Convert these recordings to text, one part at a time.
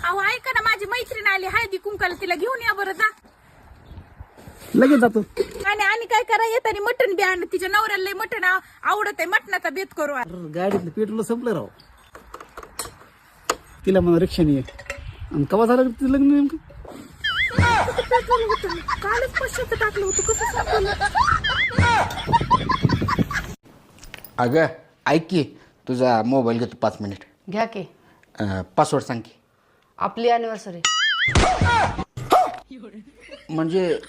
अहो ऐका ना, माझी मैत्रीण आली हळदी कुंकाला, तिला घेऊन या बरं जा. लगेच जातो. आणि काय करा, येतानी मटण बी आणलं. तिच्या नवऱ्याला लय मटण आवडत आहे, मटणाचा बेत करू. गाडीतलं पेट्रोल संपलं राव. तिला मला रिक्षाने ये. आणि कवा झालं तिचं लग्न नेमकं? कालच 500 टाकलं होतं, कसं सांगू? अगं ऐक की, तुझा मोबाईल घेतो 5 मिनिट. घ्या की. पासवर्ड सांग की. आपली अॅनिव्हर्सरी. म्हणजे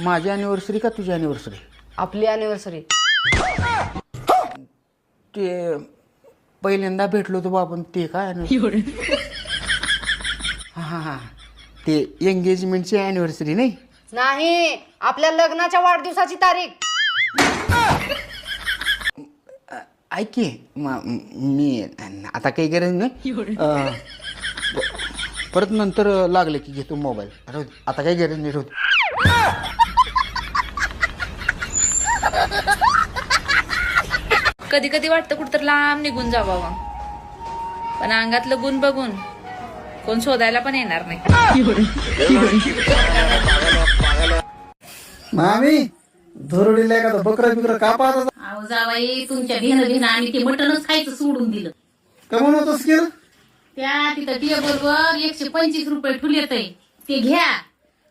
माझी अॅनिव्हर्सरी का तुझी अॅनिव्हर्सरी? आपली अॅनिव्हर्सरी. ते पहिल्यांदा भेटलो होतो बा आपण, ते काय हां हां ते एंगेजमेंटची अॅनिव्हर्सरी नाही? नाही, आपल्या लग्नाच्या वाढदिवसाची तारीख. ऐक की, मी आता काही गरज नाही. परत नंतर लागले की घेतो मोबाईल. आता काही गरज नाही. कधी कधी वाटतं कुठं लांब निघून जावं, पण अंगातलं गुण बघून कोण शोधायला पण येणार नाही. मामी धोरडीला एखादा बकरा बिकरा कापा. अहो जावाई, तुमच्या भिन आणि ते मटणच खायचं सोडून दिलं. कमवून होतोस की? त्या तिथं टेबलवर 125 रुपये ठुलेत आहे, ते घ्या.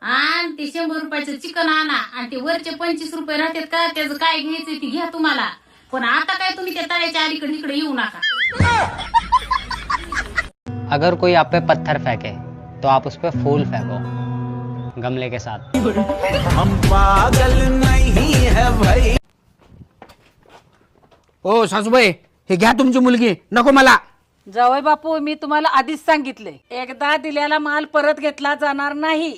आणि ते 100 रुपयाचं चिकन आणा. आणि ते वरचे 25 रुपये राहतात का, त्याचं काय घ्यायचंय ते घ्या तुम्हाला. पण आता काय तुम्ही त्या तळ्याच्या अलीकडे इकडे येऊ नका. अगर कोई आप पे पत्थर फेंके तो आप उस पे फूल फेंको गमले के साथ. हम पागल नहीं है भाई. ओ सासूबाई, हे घ्या तुमची मुलगी. नको मला. जावई बापू, मी तुम्हाला आधीच सांगितले, एकदा दिलेला माल परत घेतला जाणार नाही.